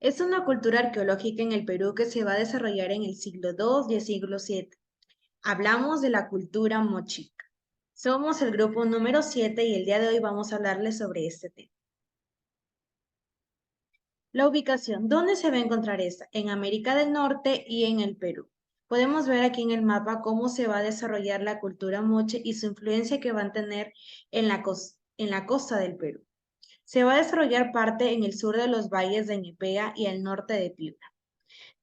Es una cultura arqueológica en el Perú que se va a desarrollar en el siglo II y el siglo VII. Hablamos de la cultura mochica. Somos el grupo número 7 y el día de hoy vamos a hablarles sobre este tema. La ubicación. ¿Dónde se va a encontrar esta? En América del Norte y en el Perú. Podemos ver aquí en el mapa cómo se va a desarrollar la cultura moche y su influencia que van a tener en la costa del Perú. Se va a desarrollar parte en el sur de los valles de Ñepea y al norte de Piura.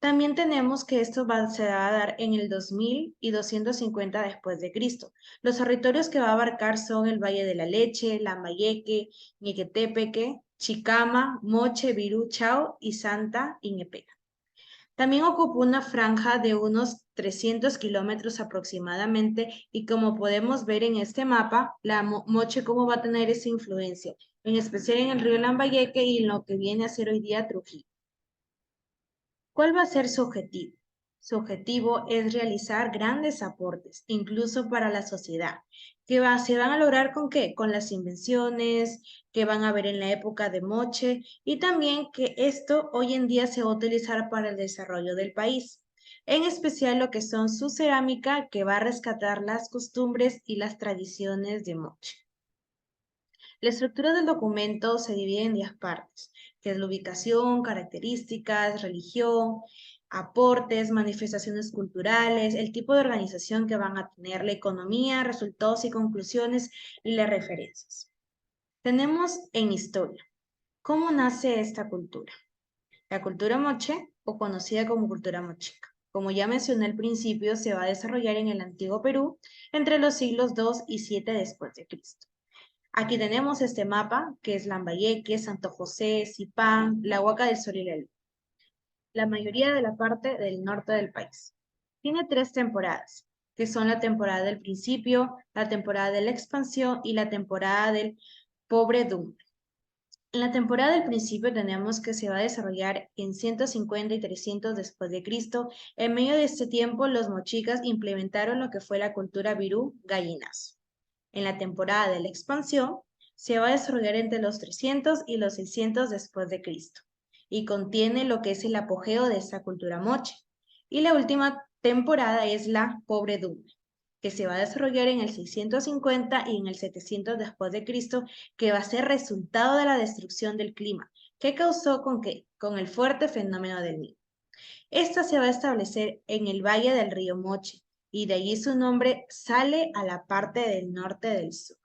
También tenemos que se va a dar en el 2000 y 250 después de Cristo. Los territorios que va a abarcar son el Valle de la Leche, Lambayeque, Ñequetepeque, Chicama, Moche, Virú, Chao y Santa Iñepega. También ocupa una franja de unos 300 kilómetros aproximadamente y como podemos ver en este mapa, la Moche cómo va a tener esa influencia, en especial en el río Lambayeque y en lo que viene a ser hoy día Trujillo. ¿Cuál va a ser su objetivo? Su objetivo es realizar grandes aportes, incluso para la sociedad. Se van a lograr con qué? Con las invenciones que van a haber en la época de Moche y también que esto hoy en día se va a utilizar para el desarrollo del país. En especial lo que son su cerámica que va a rescatar las costumbres y las tradiciones de Moche. La estructura del documento se divide en 10 partes, que es la ubicación, características, religión, aportes, manifestaciones culturales, el tipo de organización que van a tener, la economía, resultados y conclusiones y las referencias. Tenemos en historia. ¿Cómo nace esta cultura? La cultura moche, o conocida como cultura mochica. Como ya mencioné al principio, se va a desarrollar en el antiguo Perú entre los siglos II y VII después de Cristo. Aquí tenemos este mapa, que es Lambayeque, Santo José, Zipán, la Huaca del Sol y la Luna. La mayoría de la parte del norte del país. Tiene 3 temporadas, que son la temporada del principio, la temporada de la expansión y la temporada del pobredumbre. En la temporada del principio tenemos que se va a desarrollar en 150 y 300 después de Cristo. En medio de este tiempo, los mochicas implementaron lo que fue la cultura virú gallinazo. En la temporada de la expansión, se va a desarrollar entre los 300 y los 600 después de Cristo y contiene lo que es el apogeo de esta cultura moche. Y la última temporada es la pobredumbre, que se va a desarrollar en el 650 y en el 700 después de Cristo, que va a ser resultado de la destrucción del clima, que causó con el fuerte fenómeno del Niño. Esta se va a establecer en el valle del río Moche y de allí su nombre sale a la parte del norte del sur.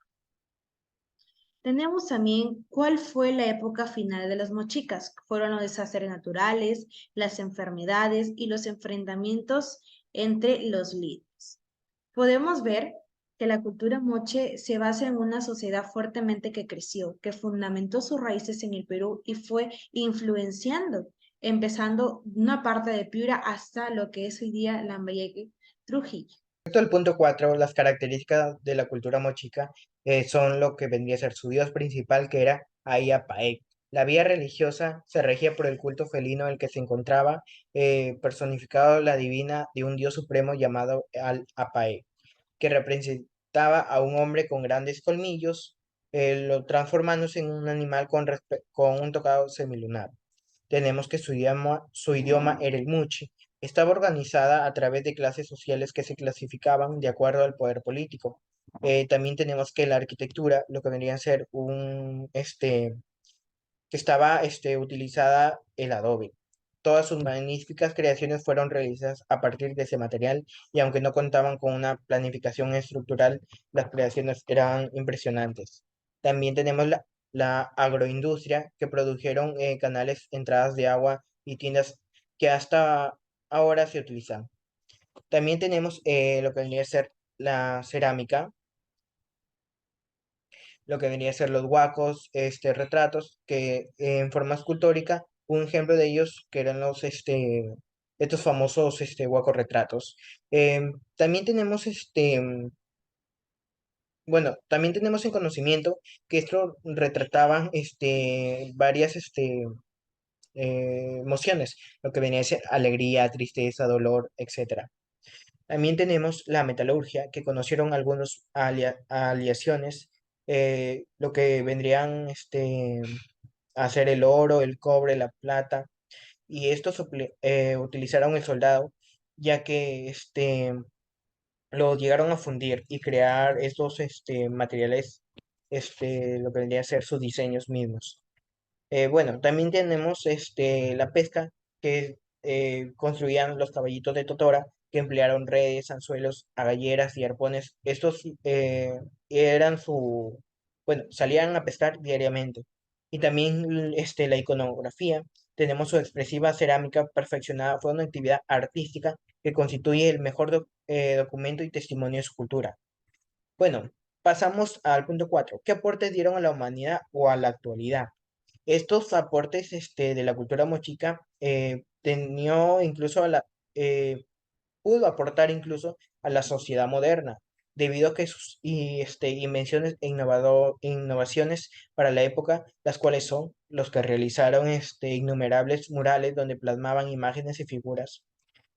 Tenemos también cuál fue la época final de los mochicas. Fueron los desastres naturales, las enfermedades y los enfrentamientos entre los líderes. Podemos ver que la cultura moche se basa en una sociedad fuertemente que creció, que fundamentó sus raíces en el Perú y fue influenciando, empezando una parte de Piura hasta lo que es hoy día Lambayeque, Trujillo. Respecto al punto 4, las características de la cultura mochica son lo que vendría a ser su dios principal, que era Ayapaec. La vida religiosa se regía por el culto felino en el que se encontraba personificado la divina de un dios supremo llamado Al-Apaec, que representaba a un hombre con grandes colmillos, lo transformándose en un animal con un tocado semilunar. Tenemos que su idioma era el Muchi. Estaba organizada a través de clases sociales que se clasificaban de acuerdo al poder político. También tenemos que la arquitectura, lo que vendría a ser que estaba utilizada el adobe. Todas sus magníficas creaciones fueron realizadas a partir de ese material y aunque no contaban con una planificación estructural, las creaciones eran impresionantes. También tenemos la agroindustria que produjeron canales, entradas de agua y tiendas que hasta ahora se utilizan. También tenemos lo que vendría a ser la cerámica, lo que venía a ser los huacos, retratos, que en forma escultórica, un ejemplo de ellos que eran estos famosos huacos retratos. También tenemos bueno, también tenemos en conocimiento que esto retrataban varias emociones, lo que venía a ser alegría, tristeza, dolor, etcétera. También tenemos la metalurgia, que conocieron algunos aleaciones, lo que vendrían a ser el oro, el cobre, la plata. y estos utilizaron el soldado, ya que lo llegaron a fundir y crear estos materiales, lo que vendría a ser sus diseños mismos. Bueno, también tenemos la pesca, que construían los caballitos de Totora, que emplearon redes, anzuelos, agalleras y arpones. Estos eran bueno, salían a pescar diariamente. Y también la iconografía, tenemos su expresiva cerámica perfeccionada, fue una actividad artística que constituye el mejor documento y testimonio de su cultura. Bueno, pasamos al punto 4. ¿Qué aportes dieron a la humanidad o a la actualidad? Estos aportes de la cultura mochica incluso pudo aportar incluso a la sociedad moderna, debido a que sus invenciones e innovaciones para la época, las cuales son los que realizaron innumerables murales donde plasmaban imágenes y figuras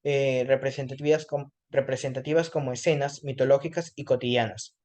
representativas como escenas mitológicas y cotidianas.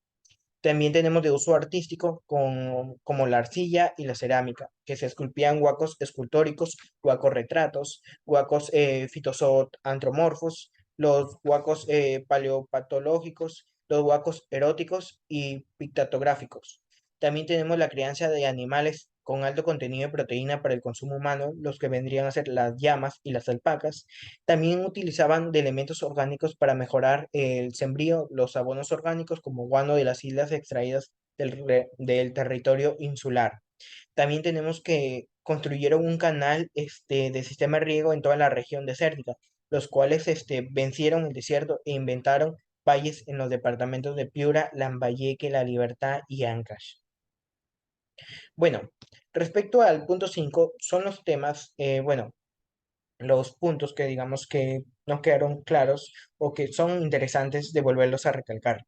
También tenemos de uso artístico como la arcilla y la cerámica, que se esculpían huacos escultóricos, huacos retratos, huacos fitozoantropomorfos, los huacos paleopatológicos, los huacos eróticos y pictográficos. También tenemos la crianza de animales con alto contenido de proteína para el consumo humano, los que vendrían a ser las llamas y las alpacas. También utilizaban de elementos orgánicos para mejorar el sembrío, los abonos orgánicos como guano de las islas extraídas del territorio insular. También tenemos que construyeron un canal de sistema de riego en toda la región desértica, los cuales vencieron el desierto e inventaron valles en los departamentos de Piura, Lambayeque, La Libertad y Ancash. Bueno, respecto al punto 5 son los temas, bueno, los puntos que digamos que no quedaron claros o que son interesantes de volverlos a recalcar.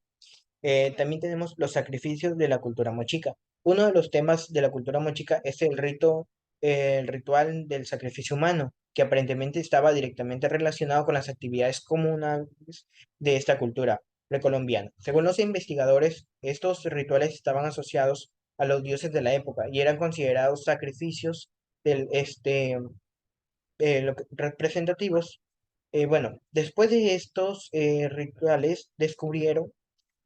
También tenemos los sacrificios de la cultura mochica. Uno de los temas de la cultura mochica es el ritual del sacrificio humano, que aparentemente estaba directamente relacionado con las actividades comunales de esta cultura precolombiana. Según los investigadores, estos rituales estaban asociados a los dioses de la época y eran considerados sacrificios del, representativos. Bueno, después de estos rituales, descubrieron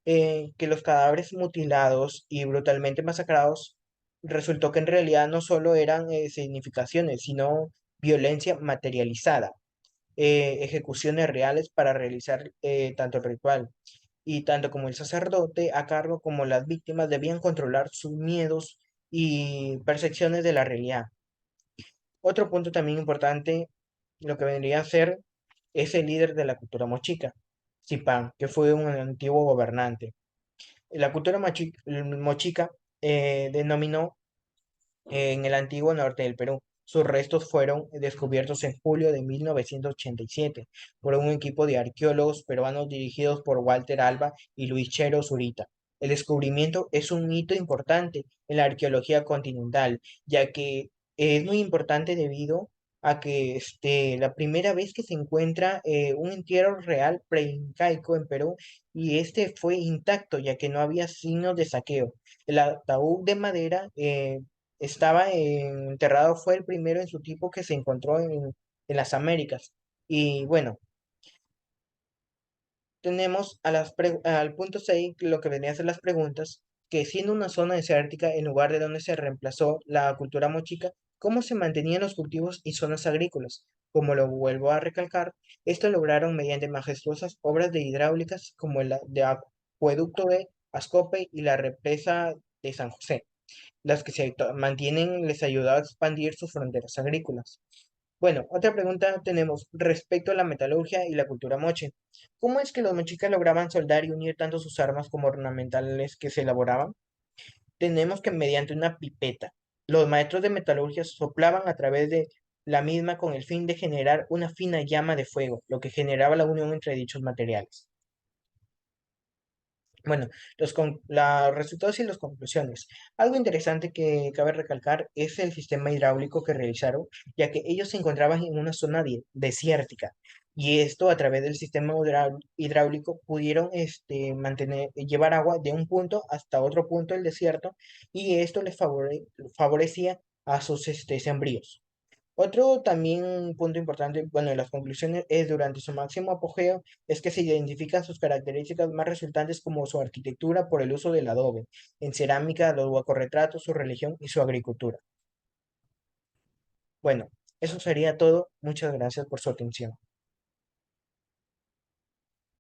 que los cadáveres mutilados y brutalmente masacrados resultó que en realidad no solo eran significaciones, sino violencia materializada, ejecuciones reales para realizar tanto el ritual. Y tanto como el sacerdote a cargo como las víctimas debían controlar sus miedos y percepciones de la realidad. Otro punto también importante, lo que vendría a ser, es el líder de la cultura mochica, Zipán, que fue un antiguo gobernante. La cultura mochica denominó en el antiguo norte del Perú. Sus restos fueron descubiertos en julio de 1987 por un equipo de arqueólogos peruanos dirigidos por Walter Alba y Luis Chero Zurita. El descubrimiento es un hito importante en la arqueología continental, ya que es muy importante debido a que la primera vez que se encuentra un entierro real preincaico en Perú y este fue intacto, ya que no había signos de saqueo. El ataúd de madera estaba enterrado, fue el primero en su tipo que se encontró en las Américas. Y bueno, tenemos al punto 6 lo que venía a ser las preguntas, que siendo una zona desértica en lugar de donde se reemplazó la cultura mochica, ¿cómo se mantenían los cultivos y zonas agrícolas? Como lo vuelvo a recalcar, esto lograron mediante majestuosas obras de hidráulicas como el de acueducto de Ascope y la represa de San José. Las que se mantienen les ayudó a expandir sus fronteras agrícolas. Bueno, otra pregunta tenemos respecto a la metalurgia y la cultura moche. ¿Cómo es que los mochicas lograban soldar y unir tanto sus armas como ornamentales que se elaboraban? Tenemos que mediante una pipeta, los maestros de metalurgia soplaban a través de la misma con el fin de generar una fina llama de fuego, lo que generaba la unión entre dichos materiales. Bueno, los resultados y las conclusiones. Algo interesante que cabe recalcar es el sistema hidráulico que realizaron, ya que ellos se encontraban en una zona desértica y esto a través del sistema hidráulico pudieron llevar agua de un punto hasta otro punto del desierto y esto les favorecía a sus sembríos. Otro también punto importante, bueno, en las conclusiones es durante su máximo apogeo, es que se identifican sus características más resultantes como su arquitectura por el uso del adobe, en cerámica, los huacorretratos, su religión y su agricultura. Bueno, eso sería todo. Muchas gracias por su atención.